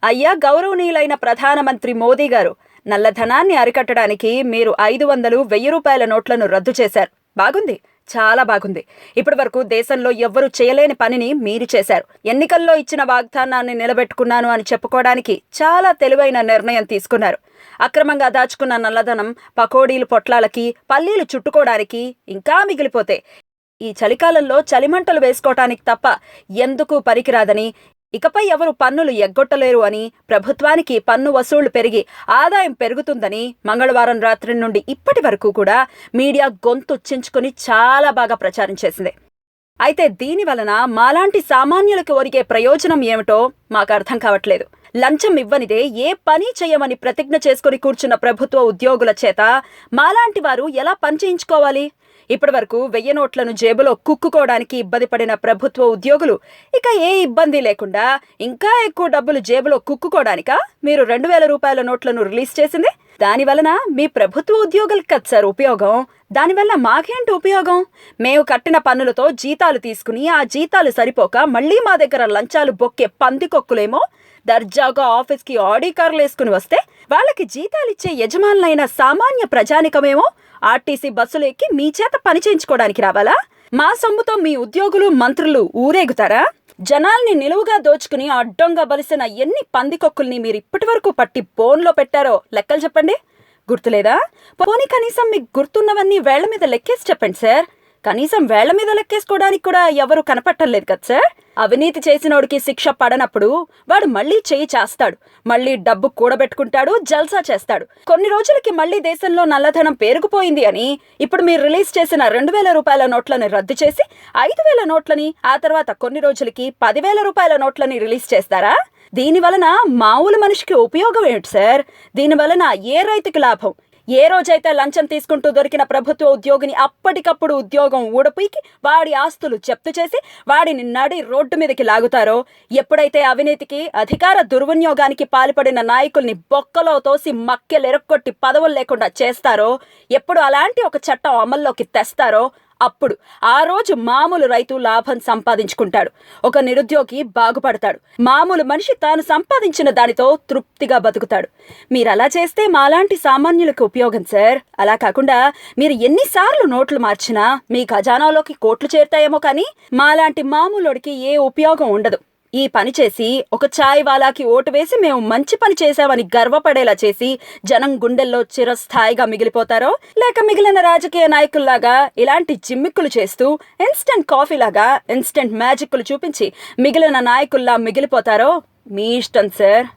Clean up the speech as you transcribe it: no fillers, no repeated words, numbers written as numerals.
అయ్యా గౌరవనీయులైన ప్రధానమంత్రి మోదీ గారు, నల్లధనాన్ని అరికట్టడానికి మీరు 500, 1000 రూపాయల నోట్లను రద్దు చేశారు. బాగుంది, చాలా బాగుంది. ఇప్పటి వరకు దేశంలో ఎవ్వరూ చేయలేని పనిని మీరు చేశారు. ఎన్నికల్లో ఇచ్చిన వాగ్దానాన్ని నిలబెట్టుకున్నాను అని చెప్పుకోవడానికి చాలా తెలివైన నిర్ణయం తీసుకున్నారు. అక్రమంగా దాచుకున్న నల్లధనం పకోడీలు పొట్లాలకి, పల్లీలు చుట్టుకోవడానికి ఇంకా మిగిలిపోతే ఈ చలికాలంలో చలిమంటలు వేసుకోవటానికి తప్ప ఎందుకు పనికిరాదని, ఇకపై ఎవరు పన్నులు ఎగ్గొట్టలేరు అని, ప్రభుత్వానికి పన్ను వసూళ్లు పెరిగి ఆదాయం పెరుగుతుందని మంగళవారం రాత్రి నుండి ఇప్పటి వరకు కూడా మీడియా గొంతు చించుకుని చాలా బాగా ప్రచారం చేసింది. అయితే దీని వలన మాలాంటి సామాన్యులకు ఒరిగే ప్రయోజనం ఏమిటో మాకు అర్థం కావట్లేదు. లంచం ఇవ్వనిదే ఏ పని చేయమని ప్రతిజ్ఞ చేసుకుని కూర్చున్న ప్రభుత్వ ఉద్యోగుల చేత మాలాంటి వారు ఎలా పని చేయించుకోవాలి? ఇప్పటి వరకు 1000 నోట్లను జేబులో కుక్కుకోవడానికి ఇబ్బంది పడిన ప్రభుత్వ ఉద్యోగులు ఇక ఏ ఇబ్బంది లేకుండా ఇంకా ఎక్కువ డబ్బులు జేబులో కుక్కుకోవడానికా మీరు 2000 రూపాయల నోట్లను రిలీజ్ చేసింది? దానివలన మీ ప్రభుత్వ ఉద్యోగులకు కదా సార్ ఉపయోగం. దానివల్ల మాకేంటి ఉపయోగం? మేము కట్టిన పన్నులతో జీతాలు తీసుకుని ఆ జీతాలు సరిపోక మళ్ళీ మా దగ్గర లంచాలు బొక్కే పందికొక్కులేమో దర్జాగా ఆఫీస్కి ఆడి కార్లు వేసుకుని వస్తే, వాళ్ళకి జీతాలిచ్చే యజమానులైన సామాన్య ప్రజానికమేమో ఆర్టీసీ బస్సులు ఎక్కి మీ చేత పని చేయించుకోవడానికి రావాలా? మా సొమ్ముతో మీ ఉద్యోగులు, మంత్రులు ఊరేగుతారా? జనాల్ని నిలువుగా దోచుకుని అడ్డంగా బలిసిన ఎన్ని పందికొక్కుల్ని మీరు ఇప్పటి వరకు పట్టి బోన్లో పెట్టారో లెక్కలు చెప్పండి. గుర్తులేదా? పోనీ కనీసం మీకు గుర్తున్నవన్నీ వేళ్ల మీద లెక్కేసి చెప్పండి సార్. కనీసం వేళ్ల మీద లెక్కేసుకోవడానికి కూడా ఎవరు కనపట్టలేదు కదా సార్. అవినీతి చేసినోడికి శిక్ష పడనప్పుడు వాడు మళ్లీ చేయి చేస్తాడు, మళ్లీ డబ్బు కూడబెట్టుకుంటాడు, జల్సా చేస్తాడు. కొన్ని రోజులకి మళ్లీ దేశంలో నల్లధనం పేరుకుపోయింది అని ఇప్పుడు మీరు రిలీజ్ చేసిన 2000 రూపాయల నోట్లను రద్దు చేసి 5000 నోట్లని, ఆ తర్వాత కొన్ని రోజులకి 10,000 రూపాయల నోట్లని రిలీజ్ చేస్తారా? దీనివలన మామూలు మనిషికి ఉపయోగం ఏమిటి సార్? దీనివలన ఏ రైతుకి లాభం? ఏ రోజైతే లంచం తీసుకుంటూ దొరికిన ప్రభుత్వ ఉద్యోగిని అప్పటికప్పుడు ఉద్యోగం ఊడపీకి వాడి ఆస్తులు జప్తు చేసి వాడిని నడి రోడ్డు మీదకి లాగుతారో, ఎప్పుడైతే అవినీతికి, అధికార దుర్వినియోగానికి పాల్పడిన నాయకుల్ని బొక్కలో తోసి మక్కెలెరక్కొట్టి పదవులు లేకుండా చేస్తారో, ఎప్పుడు అలాంటి ఒక చట్టం అమల్లోకి తెస్తారో అప్పుడు ఆ రోజు మామూలు రైతు లాభం సంపాదించుకుంటాడు, ఒక నిరుద్యోగి బాగుపడతాడు, మామూలు మనిషి తాను సంపాదించిన దానితో తృప్తిగా బతుకుతాడు. మీరు అలా చేస్తే మాలాంటి సామాన్యులకు ఉపయోగం సార్. అలా కాకుండా మీరు ఎన్నిసార్లు నోట్లు మార్చినా మీ ఖజానాలోకి కోట్లు చేరుతాయేమో కానీ మాలాంటి మామూలుడికి ఏ ఉపయోగం ఉండదు. ఈ పని చేసి ఒక ఛాయ్ వాలాకి ఓటు వేసి మేము మంచి పని చేశామని గర్వపడేలా చేసి జనం గుండెల్లో చిరస్థాయిగా మిగిలిపోతారో, లేక మిగిలిన రాజకీయ నాయకుల్లాగా ఇలాంటి జిమ్మిక్కులు చేస్తూ ఇన్స్టెంట్ కాఫీలాగా ఇన్స్టెంట్ మ్యాజిక్లు చూపించి మిగిలిన నాయకుల్లా మిగిలిపోతారో మీ ఇష్టం సార్.